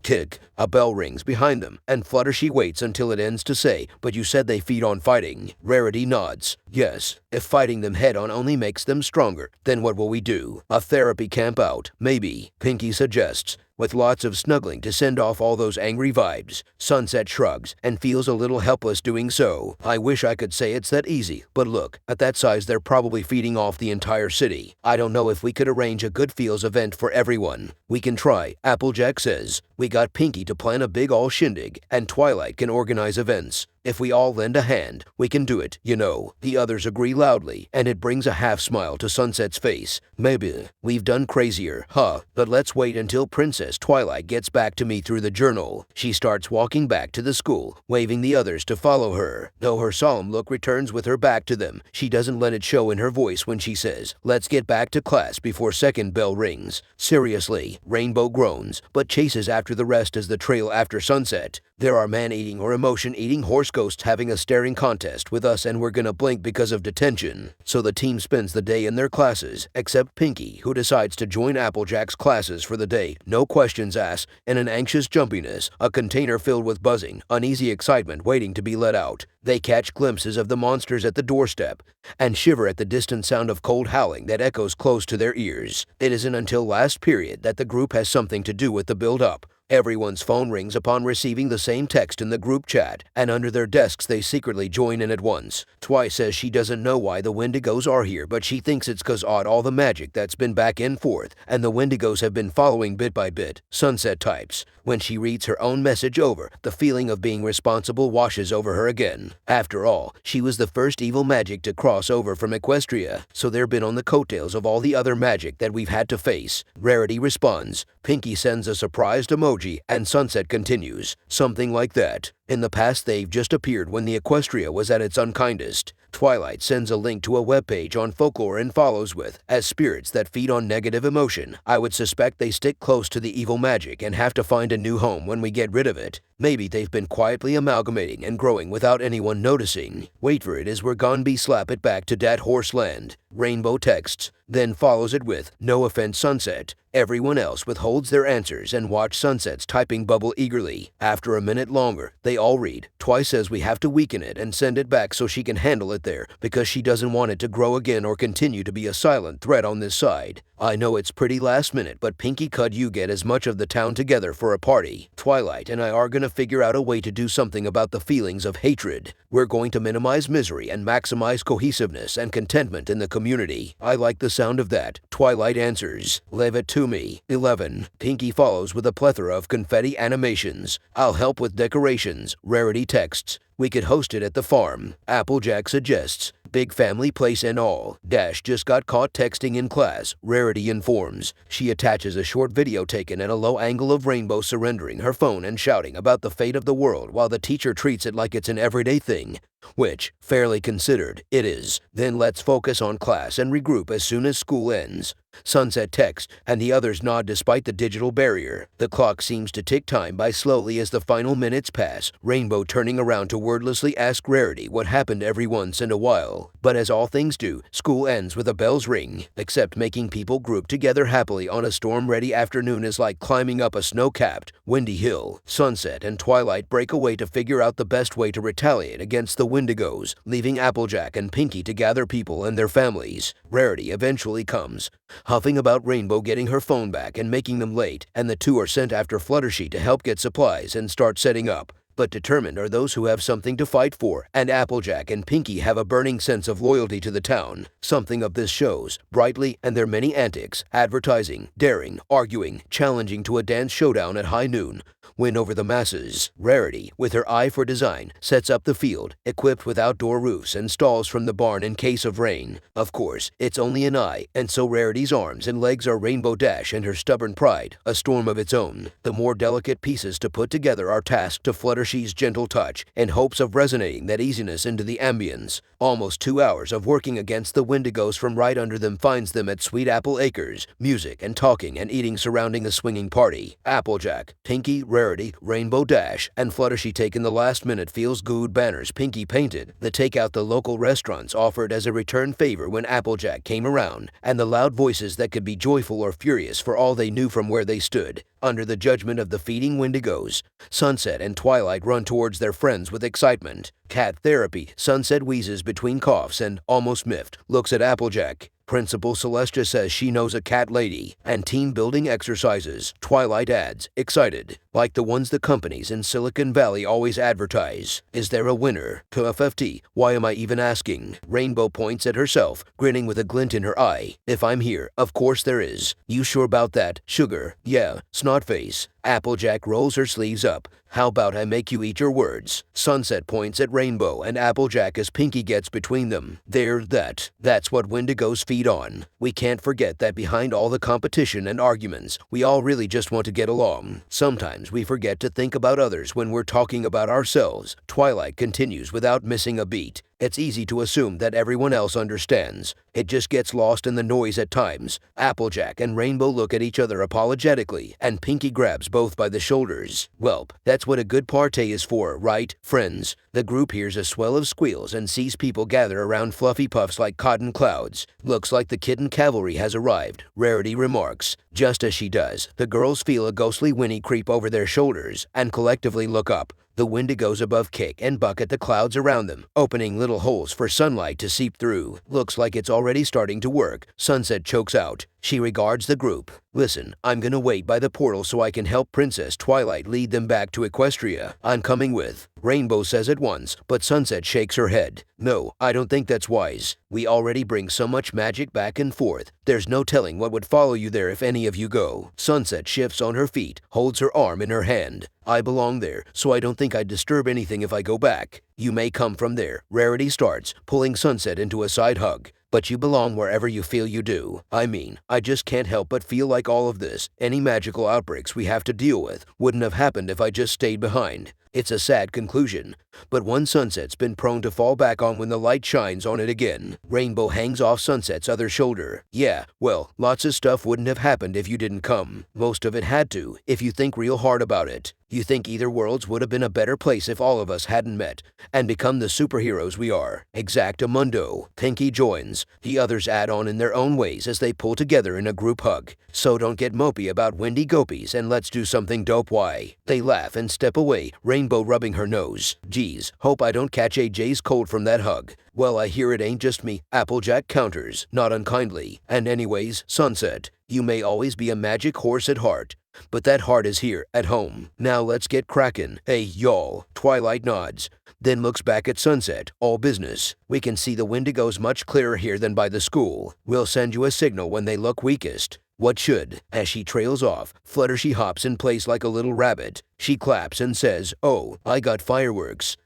Kick. A bell rings behind them, and Fluttershy waits until it ends to say, but you said they feed on fighting. Rarity nods. Yes, if fighting them head-on only makes them stronger, then what will we do? A therapy camp out, maybe, Pinky suggests, with lots of snuggling to send off all those angry vibes. Sunset shrugs and feels a little helpless doing so. I wish I could say it's that easy, but look, at that size they're probably feeding off the entire city. I don't know if we could arrange a good feels event for everyone. We can try, Applejack says. We got Pinky to plan a big all shindig, and Twilight can organize events. If we all lend a hand, we can do it, you know. The others agree loudly, and it brings a half-smile to Sunset's face. Maybe we've done crazier, huh? But let's wait until Princess Twilight gets back to me through the journal. She starts walking back to the school, waving the others to follow her. Though her solemn look returns with her back to them, she doesn't let it show in her voice when she says, let's get back to class before second bell rings. Seriously, Rainbow groans, but chases after the rest as the trail after Sunset. There are man-eating or emotion-eating horse ghosts having a staring contest with us, and we're gonna blink because of detention. So the team spends the day in their classes, except Pinky, who decides to join Applejack's classes for the day. No questions asked, in an anxious jumpiness, a container filled with buzzing, uneasy excitement waiting to be let out. They catch glimpses of the monsters at the doorstep, and shiver at the distant sound of cold howling that echoes close to their ears. It isn't until last period that the group has something to do with the build-up. Everyone's phone rings upon receiving the same text in the group chat, and under their desks they secretly join in at once. Twi says she doesn't know why the Wendigos are here, but she thinks it's 'cause odd all the magic that's been back and forth, and the Wendigos have been following bit by bit. Sunset types. When she reads her own message over, the feeling of being responsible washes over her again. After all, she was the first evil magic to cross over from Equestria, so they've been on the coattails of all the other magic that we've had to face. Rarity responds. Pinky sends a surprised emoji, and Sunset continues. Something like that. In the past, they've just appeared when the Equestria was at its unkindest. Twilight sends a link to a webpage on folklore and follows with, as spirits that feed on negative emotion. I would suspect they stick close to the evil magic and have to find a new home when we get rid of it. Maybe they've been quietly amalgamating and growing without anyone noticing. Wait for it as we're gone be slap it back to dat horse land. Rainbow texts, then follows it with, no offense Sunset. Everyone else withholds their answers and watch Sunset's typing bubble eagerly. After a minute longer, they all read. Twi says we have to weaken it and send it back so she can handle it there, because she doesn't want it to grow again or continue to be a silent threat on this side. I know it's pretty last minute, but Pinky could you get as much of the town together for a party. Twilight and I are gonna figure out a way to do something about the feelings of hatred. We're going to minimize misery and maximize cohesiveness and contentment in the community. I like the sound of that. Twilight answers. Leave it to me. 11. Pinky follows with a plethora of confetti animations. I'll help with decorations. Rarity texts. We could host it at the farm. Applejack suggests. Big family place and all. Dash just got caught texting in class. Rarity informs. She attaches a short video taken at a low angle of Rainbow surrendering her phone and shouting about the fate of the world while the teacher treats it like it's an everyday thing. which, fairly considered, it is. Then let's focus on class and regroup as soon as school ends. Sunset texts, and the others nod despite the digital barrier. The clock seems to tick time by slowly as the final minutes pass, Rainbow turning around to wordlessly ask Rarity what happened every once in a while. But as all things do, school ends with a bell's ring, except making people group together happily on a storm-ready afternoon is like climbing up a snow-capped, windy hill. Sunset and Twilight break away to figure out the best way to retaliate against the Wendigos, leaving Applejack and Pinkie to gather people and their families. Rarity eventually comes, huffing about Rainbow getting her phone back and making them late, and the two are sent after Fluttershy to help get supplies and start setting up. But determined are those who have something to fight for, and Applejack and Pinkie have a burning sense of loyalty to the town. Something of this shows, Brightly and their many antics, advertising, daring, arguing, challenging to a dance showdown at high noon, win over the masses. Rarity, with her eye for design, sets up the field, equipped with outdoor roofs and stalls from the barn in case of rain. Of course, it's only an eye, and so Rarity's arms and legs are Rainbow Dash and her stubborn pride, a storm of its own. The more delicate pieces to put together are tasked to Fluttershy's gentle touch, in hopes of resonating that easiness into the ambience. Almost 2 hours of working against the Wendigos from right under them finds them at Sweet Apple Acres, music and talking and eating surrounding the swinging party. Applejack, Pinkie, Rarity, Rainbow Dash, and Fluttershy taking the last-minute feels-good banners Pinkie painted, the take-out the local restaurants offered as a return favor when Applejack came around, and the loud voices that could be joyful or furious for all they knew from where they stood, under the judgment of the feeding Wendigos. Sunset and Twilight run towards their friends with excitement. Cat therapy, Sunset wheezes between coughs and, almost miffed, looks at Applejack. Principal Celestia says she knows a cat lady, and team-building exercises, Twilight adds, excited, like the ones the companies in Silicon Valley always advertise. Is there a winner? KFFT, why am I even asking? Rainbow points at herself, grinning with a glint in her eye. If I'm here, of course there is. You sure about that, Sugar? Yeah, Snotface. Applejack rolls her sleeves up. How about I make you eat your words? Sunset points at Rainbow and Applejack as Pinkie gets between them. That's what Wendigos feed on. We can't forget that behind all the competition and arguments, we all really just want to get along. Sometimes we forget to think about others when we're talking about ourselves. Twilight continues without missing a beat. It's easy to assume that everyone else understands. It just gets lost in the noise at times. Applejack and Rainbow look at each other apologetically, and Pinkie grabs both by the shoulders. Welp, that's what a good party is for, right, friends? The group hears a swell of squeals and sees people gather around fluffy puffs like cotton clouds. Looks like the kitten cavalry has arrived, Rarity remarks. Just as she does, the girls feel a ghostly whinny creep over their shoulders and collectively look up. The Wendigos above kick and buck at the clouds around them, opening little holes for sunlight to seep through. Looks like it's already starting to work. Sunset chokes out. She regards the group. Listen, I'm gonna wait by the portal so I can help Princess Twilight lead them back to Equestria. I'm coming with. Rainbow says at once, but Sunset shakes her head. No, I don't think that's wise. We already bring so much magic back and forth. There's no telling what would follow you there if any of you go. Sunset shifts on her feet, holds her arm in her hand. I belong there, so I don't think I'd disturb anything if I go back. You may come from there. Rarity starts, pulling Sunset into a side hug. But you belong wherever you feel you do. I mean, I just can't help but feel like all of this, any magical outbreaks we have to deal with, wouldn't have happened if I just stayed behind. It's a sad conclusion, but one Sunset's been prone to fall back on when the light shines on it again. Rainbow hangs off Sunset's other shoulder. Yeah, well, lots of stuff wouldn't have happened if you didn't come. Most of it had to, if you think real hard about it. You think either worlds would have been a better place if all of us hadn't met and become the superheroes we are. Exactamundo. Pinkie joins. The others add on in their own ways as they pull together in a group hug. So don't get mopey about windy gopies and let's do something dope. Why? They laugh and step away, Rainbow rubbing her nose. Geez, hope I don't catch AJ's cold from that hug. Well, I hear it ain't just me, Applejack counters, not unkindly. And anyways, Sunset, you may always be a magic horse at heart, but that heart is here, at home. Now let's get crackin'. Hey, y'all. Twilight nods, then looks back at Sunset. All business. We can see the Wendigos much clearer here than by the school. We'll send you a signal when they look weakest. What should? As she trails off, Fluttershy hops in place like a little rabbit. She claps and says, "Oh, I got fireworks.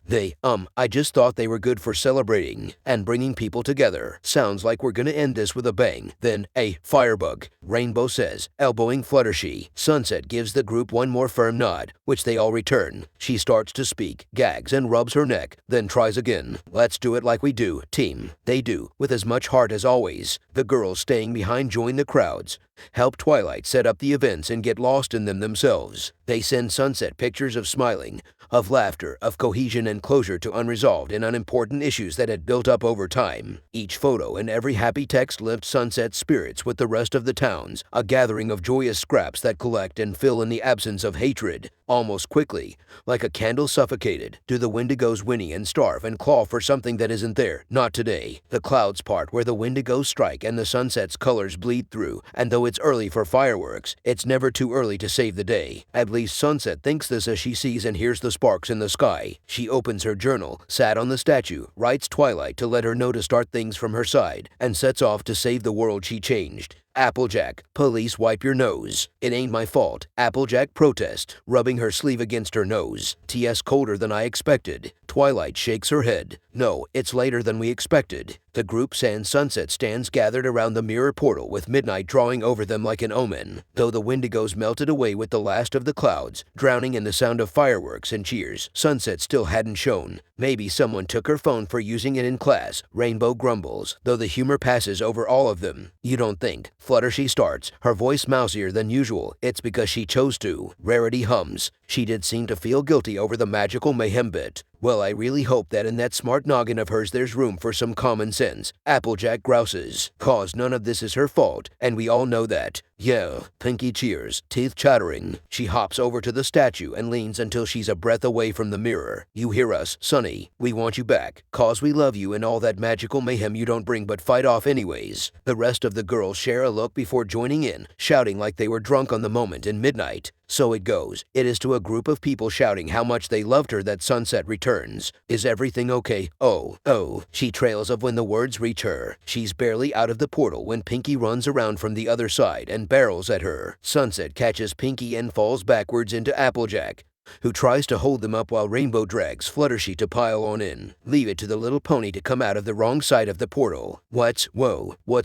I just thought they were good for celebrating and bringing people together. Sounds like we're gonna end this with a bang. Then, a firebug," Rainbow says, elbowing Fluttershy. Sunset gives the group one more firm nod, which they all return. She starts to speak, gags, and rubs her neck, then tries again. "Let's do it like we do, team." They do, with as much heart as always. The girls staying behind join the crowds, help Twilight set up the events and get lost in them themselves. They send Sunset pictures of smiling, of laughter, of cohesion and closure to unresolved and unimportant issues that had built up over time. Each photo and every happy text lifts Sunset's spirits with the rest of the town's, a gathering of joyous scraps that collect and fill in the absence of hatred. Almost quickly, like a candle suffocated, do the Wendigos whinny and starve and claw for something that isn't there. Not today. The clouds part where the Wendigos strike and the sunset's colors bleed through, and though it's early for fireworks, it's never too early to save the day. At least Sunset thinks this as she sees and hears the sparks in the sky. She opens her journal, sat on the statue, writes Twilight to let her know to start things from her side, and sets off to save the world she changed. Applejack, police wipe your nose. It ain't my fault. Applejack protest, rubbing her sleeve against her nose. "TS colder than I expected." Twilight shakes her head. "No, it's later than we expected." The group sans Sunset stands gathered around the mirror portal with midnight drawing over them like an omen. Though the Wendigos melted away with the last of the clouds, drowning in the sound of fireworks and cheers, Sunset still hadn't shown. Maybe someone took her phone for using it in class, Rainbow grumbles, though the humor passes over all of them. "You don't think?" Fluttershy starts, her voice mousier than usual. "It's because she chose to." Rarity hums. She did seem to feel guilty over the magical mayhem bit. "Well, I really hope that in that smart noggin of hers there's room for some common sense." Applejack grouses. "'Cause none of this is her fault, and we all know that." "Yeah." Pinky cheers, teeth chattering. She hops over to the statue and leans until she's a breath away from the mirror. "You hear us, Sunny. We want you back. 'Cause we love you and all that magical mayhem you don't bring but fight off anyways." The rest of the girls share a look before joining in, shouting like they were drunk on the moment in midnight. So it goes. It is to a group of people shouting how much they loved her that Sunset returns. "Is everything okay? Oh," she trails of when the words reach her. She's barely out of the portal when Pinky runs around from the other side and barrels at her. Sunset catches Pinky and falls backwards into Applejack, who tries to hold them up while Rainbow drags Fluttershy to pile on in. Leave it to the little pony to come out of the wrong side of the portal. What's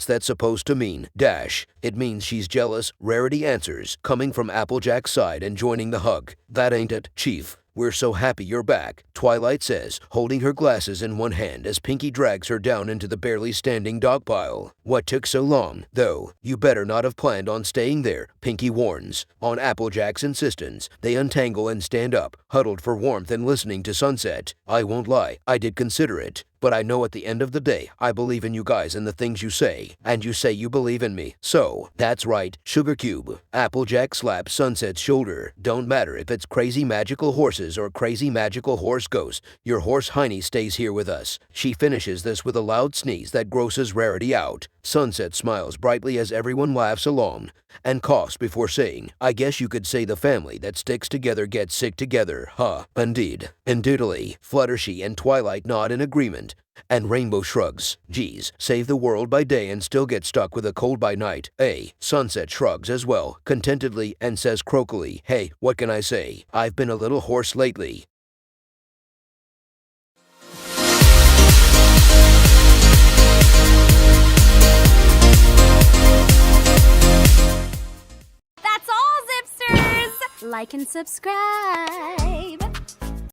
that supposed to mean? Dash. It means she's jealous, Rarity answers, coming from Applejack's side and joining the hug. "That ain't it, Chief. We're so happy you're back," Twilight says, holding her glasses in one hand as Pinky drags her down into the barely standing dog pile. "What took so long, though? You better not have planned on staying there," Pinky warns. On Applejack's insistence, they untangle and stand up, huddled for warmth and listening to Sunset. "I won't lie, I did consider it. But I know at the end of the day, I believe in you guys and the things you say. And you say you believe in me. So, that's right, Sugar Cube." Applejack slaps Sunset's shoulder. "Don't matter if it's crazy magical horses or crazy magical horse ghosts, your horse Heiny stays here with us." She finishes this with a loud sneeze that grosses Rarity out. Sunset smiles brightly as everyone laughs along, and coughs before saying, "I guess you could say the family that sticks together gets sick together, huh?" "Indeed." Indubitably, Fluttershy and Twilight nod in agreement, and Rainbow shrugs. "Geez, save the world by day and still get stuck with a cold by night, eh?" Sunset shrugs as well, contentedly, and says croakily, "Hey, what can I say? I've been a little hoarse lately." That's all, Zipsters! Like and subscribe.